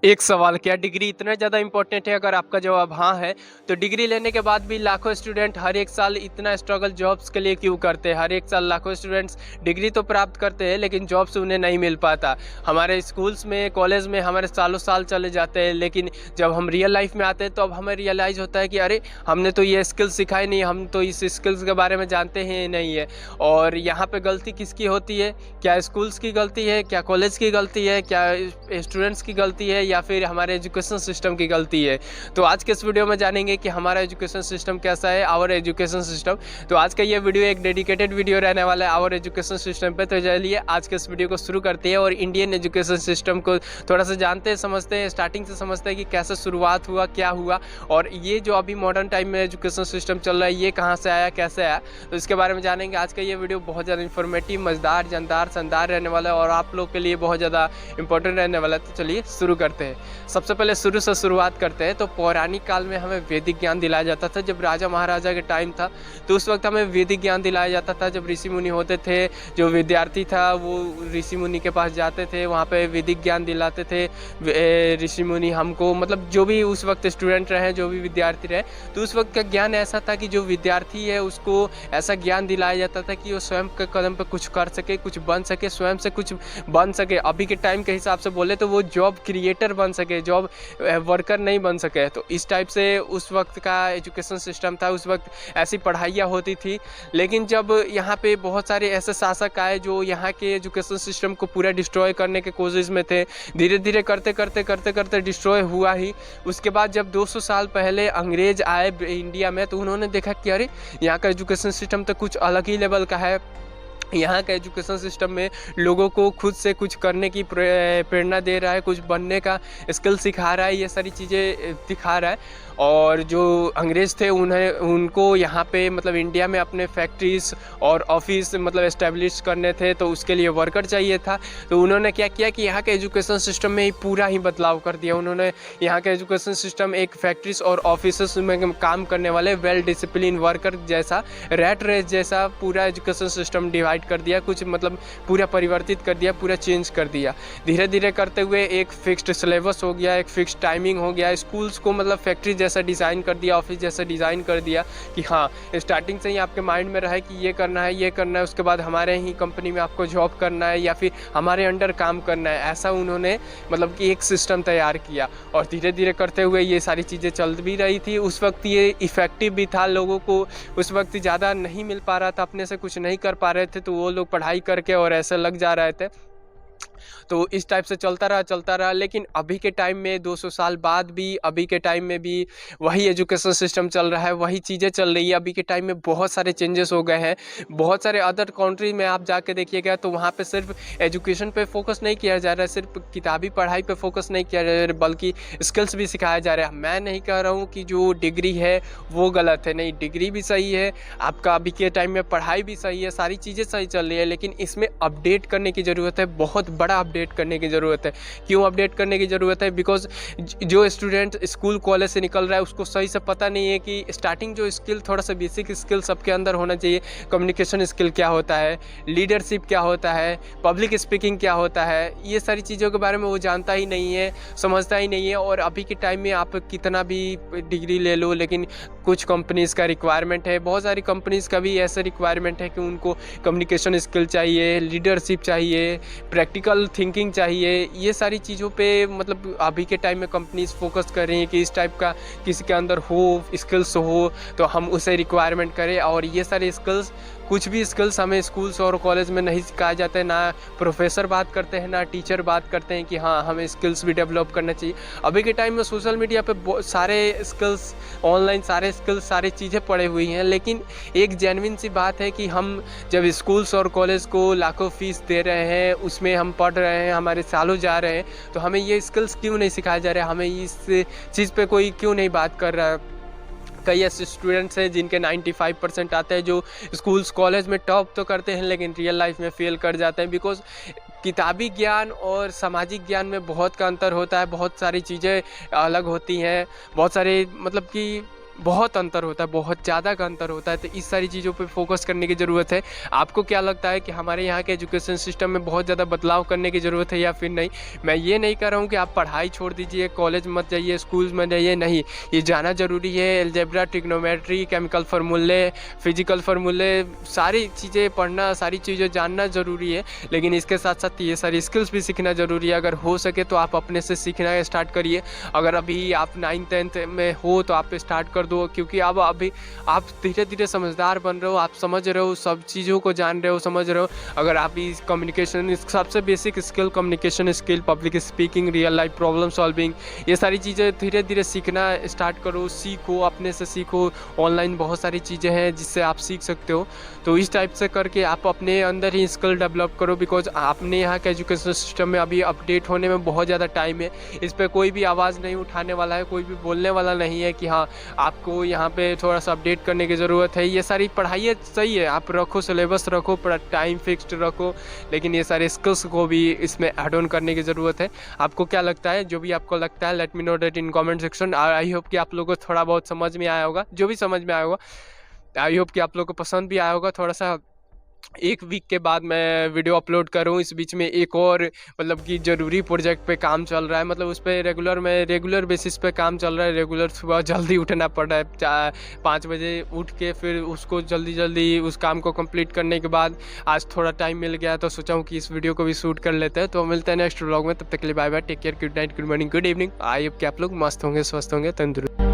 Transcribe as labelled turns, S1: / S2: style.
S1: एक सवाल, क्या डिग्री इतना ज़्यादा इम्पोर्टेंट है? अगर आपका जवाब हाँ है, तो डिग्री लेने के बाद भी लाखों स्टूडेंट हर एक साल इतना स्ट्रगल जॉब्स के लिए क्यों करते हैं? हर एक साल लाखों स्टूडेंट्स डिग्री तो प्राप्त करते हैं, लेकिन जॉब्स उन्हें नहीं मिल पाता। हमारे स्कूल्स में, कॉलेज में हमारे सालों साल चले जाते हैं, लेकिन जब हम रियल लाइफ में आते हैं तो अब हमें रियलाइज़ होता है कि अरे, हमने तो ये स्किल्स सिखाई नहीं, हम तो इस स्किल्स के बारे में जानते ही नहीं है। और यहाँ पे गलती किसकी होती है? क्या स्कूल्स की गलती है? क्या कॉलेज की गलती है? क्या स्टूडेंट्स की गलती है, या फिर हमारे एजुकेशन सिस्टम की गलती है? तो आज के इस वीडियो में जानेंगे कि हमारा एजुकेशन सिस्टम कैसा है, आवर एजुकेशन सिस्टम। तो आज का ये वीडियो एक डेडिकेटेड वीडियो रहने वाला है आवर एजुकेशन सिस्टम पे। तो चलिए आज के इस वीडियो को शुरू करते हैं और इंडियन एजुकेशन सिस्टम को थोड़ा सा जानते हैं, समझते हैं, स्टार्टिंग से समझते हैं कि कैसे शुरुआत हुआ, क्या हुआ, और ये जो अभी मॉडर्न टाइम में एजुकेशन सिस्टम चल रहा है ये कहाँ से आया, कैसे आया, तो इसके बारे में जानेंगे। आज का ये वीडियो बहुत ज़्यादा इन्फॉर्मेटिव, मज़ेदार, जानदार, शानदार रहने वाला है और आप लोग के लिए बहुत ज़्यादा इंपॉर्टेंट रहने वाला है। तो चलिए शुरू करते हैं। सबसे पहले शुरू से शुरुआत करते हैं। तो पौराणिक काल में हमें वैदिक ज्ञान दिलाया जाता था। जब राजा महाराजा के टाइम था तो उस वक्त हमें वैदिक ज्ञान दिलाया जाता था। जब ऋषि मुनि होते थे, जो विद्यार्थी था वो ऋषि मुनि के पास जाते थे, वहाँ पे वैदिक ज्ञान दिलाते थे ऋषि मुनि हमको, मतलब जो भी उस वक्त स्टूडेंट रहे, जो भी विद्यार्थी रहे, तो उस वक्त का ज्ञान ऐसा था कि जो विद्यार्थी है उसको ऐसा ज्ञान दिलाया जाता था कि वो स्वयं के कदम पर कुछ कर सके, कुछ बन सके, स्वयं से कुछ बन सके। अभी के टाइम के हिसाब से बोले तो वो जॉब क्रिएटर बन सके, जॉब वर्कर नहीं बन सके। तो इस टाइप से उस वक्त का एजुकेशन सिस्टम था, उस वक्त ऐसी पढ़ाइयाँ होती थी। लेकिन जब यहाँ पे बहुत सारे ऐसे शासक आए जो यहाँ के एजुकेशन सिस्टम को पूरा डिस्ट्रॉय करने के कोशिश में थे, धीरे धीरे करते करते करते करते डिस्ट्रॉय हुआ ही। उसके बाद जब 200 साल पहले अंग्रेज आए इंडिया में, तो उन्होंने देखा कि अरे, यहाँ का एजुकेशन सिस्टम तो कुछ अलग ही लेवल का है। यहाँ का एजुकेशन सिस्टम में लोगों को खुद से कुछ करने की प्रेरणा दे रहा है, कुछ बनने का स्किल सिखा रहा है, ये सारी चीज़ें दिखा रहा है। और जो अंग्रेज़ थे उनको यहाँ पे मतलब इंडिया में अपने फैक्ट्रीज और ऑफिस मतलब एस्टेब्लिश करने थे, तो उसके लिए वर्कर चाहिए था। तो उन्होंने क्या किया कि यहाँ के एजुकेशन सिस्टम में पूरा ही बदलाव कर दिया। उन्होंने यहाँ का एजुकेशन सिस्टम एक फैक्ट्रीज और ऑफिस में काम करने वाले वेल डिसिप्लिन वर्कर जैसा, रैट रेस जैसा पूरा एजुकेशन सिस्टम डिवाइड कर दिया, कुछ मतलब पूरा परिवर्तित कर दिया, पूरा चेंज कर दिया। धीरे धीरे करते हुए एक फिक्स्ड सिलेबस हो गया, एक फिक्स्ड टाइमिंग हो गया, स्कूल्स को मतलब फैक्ट्री जैसा डिज़ाइन कर दिया, ऑफिस जैसा डिज़ाइन कर दिया कि हाँ, स्टार्टिंग से ही आपके माइंड में रहे कि ये करना है, ये करना है, उसके बाद हमारे ही कंपनी में आपको जॉब करना है या फिर हमारे अंडर काम करना है। ऐसा उन्होंने मतलब कि एक सिस्टम तैयार किया और धीरे धीरे करते हुए ये सारी चीज़ें चल भी रही थी। उस वक्त ये इफ़ेक्टिव भी था, लोगों को उस वक्त ज़्यादा नहीं मिल पा रहा था, अपने से कुछ नहीं कर पा रहे थे, तो वो लोग पढ़ाई करके और ऐसे लग जा रहे थे। तो इस टाइप से चलता रहा। लेकिन अभी के टाइम में 200 साल बाद भी, अभी के टाइम में भी वही एजुकेशन सिस्टम चल रहा है, वही चीज़ें चल रही है। अभी के टाइम में बहुत सारे चेंजेस हो गए हैं। बहुत सारे अदर कंट्री में आप जाके देखिएगा तो वहाँ पे सिर्फ एजुकेशन पे फोकस नहीं किया जा रहा है, सिर्फ किताबी पढ़ाई पे फोकस नहीं किया जा रहा है, बल्कि स्किल्स भी सिखाया जा रहा है। मैं नहीं कह रहा हूँ कि जो डिग्री है वो गलत है, नहीं, डिग्री भी सही है, आपका अभी के टाइम में पढ़ाई भी सही है, सारी चीज़ें सही चल रही है, लेकिन इसमें अपडेट करने की ज़रूरत है, बहुत बड़ा अपडेट करने की ज़रूरत है। क्यों अपडेट करने की ज़रूरत है? बिकॉज जो स्टूडेंट स्कूल कॉलेज से निकल रहा है उसको सही से पता नहीं है कि स्टार्टिंग जो स्किल, थोड़ा सा बेसिक स्किल सबके अंदर होना चाहिए। कम्युनिकेशन स्किल क्या होता है, लीडरशिप क्या होता है, पब्लिक स्पीकिंग क्या होता है, ये सारी चीज़ों के बारे में वो जानता ही नहीं है, समझता ही नहीं है। और अभी के टाइम में आप कितना भी डिग्री ले लो, लेकिन कुछ कंपनीज़ का रिक्वायरमेंट है, बहुत सारी कंपनीज़ का भी ऐसा रिक्वायरमेंट है कि उनको कम्युनिकेशन स्किल चाहिए, लीडरशिप चाहिए, प्रैक्टिकल थिंकिंग चाहिए। ये सारी चीज़ों पे मतलब अभी के टाइम में कंपनीज फोकस कर रही हैं कि इस टाइप का किसी के अंदर हो, स्किल्स हो, तो हम उसे रिक्वायरमेंट करें। और ये सारे स्किल्स, कुछ भी स्किल्स हमें स्कूल्स और कॉलेज में नहीं सिखाए जाते हैं, ना प्रोफेसर बात करते हैं, ना टीचर बात करते हैं कि हाँ, हमें स्किल्स भी डेवलप करना चाहिए। अभी के टाइम में सोशल मीडिया पे सारे स्किल्स ऑनलाइन, सारे स्किल्स, सारी चीज़ें पड़ी हुई हैं, लेकिन एक जेन्युइन सी बात है कि हम जब स्कूल्स और कॉलेज को लाखों फीस दे रहे हैं, उसमें हम पढ़ रहे हैं, हमारे सालों जा रहे हैं, तो हमें ये स्किल्स क्यों नहीं सिखाए जा रहे हैं? हमें इस चीज़ पे कोई क्यों नहीं बात कर रहा है? कई ऐसे स्टूडेंट्स हैं जिनके 95% आते हैं, जो स्कूल्स कॉलेज में टॉप तो करते हैं लेकिन रियल लाइफ में फेल कर जाते हैं। बिकॉज किताबी ज्ञान और सामाजिक ज्ञान में बहुत का अंतर होता है, बहुत सारी चीज़ें अलग होती हैं, बहुत सारे मतलब कि बहुत अंतर होता है, बहुत ज़्यादा का अंतर होता है। तो इस सारी चीज़ों पे फोकस करने की ज़रूरत है। आपको क्या लगता है कि हमारे यहाँ के एजुकेशन सिस्टम में बहुत ज़्यादा बदलाव करने की ज़रूरत है या फिर नहीं? मैं ये नहीं कह रहा हूँ कि आप पढ़ाई छोड़ दीजिए, कॉलेज मत जाइए, स्कूल्स में जाइए, नहीं। ये जाना ज़रूरी है। अलजेब्रा, ट्रिग्नोमेट्री, केमिकल फार्मूले, फिजिकल फार्मूले, सारी चीज़ें पढ़ना, सारी चीज़ें जानना ज़रूरी है। लेकिन इसके साथ साथ ये सारी स्किल्स भी सीखना ज़रूरी है। अगर हो सके तो आप अपने से सीखना स्टार्ट करिए। अगर अभी आप 9th-10th में हो तो आप स्टार्ट कर दो, क्योंकि अब अभी आप धीरे धीरे समझदार बन रहे हो, आप समझ रहे हो, सब चीज़ों को जान रहे हो, समझ रहे हो। अगर आप इस कम्युनिकेशन, सबसे basic skill communication skill, public speaking, real life problem solving, ये सारी चीज़ें धीरे धीरे सीखना स्टार्ट करो, सीखो, अपने से सीखो। ऑनलाइन बहुत सारी चीज़ें हैं जिससे आप सीख सकते हो। तो इस टाइप से करके आप अपने अंदर ही स्किल डेवलप करो, बिकॉज आपने यहाँ के एजुकेशन सिस्टम में अभी अपडेट होने में बहुत ज़्यादा टाइम है। इस पर कोई भी आवाज़ नहीं उठाने वाला है, कोई भी बोलने वाला नहीं है कि हाँ आपको यहाँ पे थोड़ा सा अपडेट करने की ज़रूरत है। ये सारी पढ़ाई सही है, आप रखो, सिलेबस रखो, टाइम फिक्स्ड रखो, लेकिन ये सारे स्किल्स को भी इसमें ऐड ऑन करने की ज़रूरत है। आपको क्या लगता है? जो भी आपको लगता है, let me know that in comment section. I hope कि आप लोगों को थोड़ा बहुत समझ में आया होगा। जो भी समझ में आया होगा, आई होप कि आप लोगों को पसंद भी आया होगा। थोड़ा सा 1 वीक के बाद मैं वीडियो अपलोड करूँ। इस बीच में एक और मतलब कि ज़रूरी प्रोजेक्ट पे काम चल रहा है, मतलब उस पे रेगुलर बेसिस पे काम चल रहा है। रेगुलर सुबह जल्दी उठना पड़ रहा है, 5 बजे उठ के फिर उसको जल्दी उस काम को कंप्लीट करने के बाद आज थोड़ा टाइम मिल गया तो सोचा हूँ कि इस वीडियो को भी शूट कर लेते हैं। तो मिलते हैं नेक्स्ट व्लॉग में, तब तक के लिए bye bye, take care, good night, good morning, good evening. I hope कि आप लोग मस्त होंगे, स्वस्थ होंगे, तंदुरुस्त।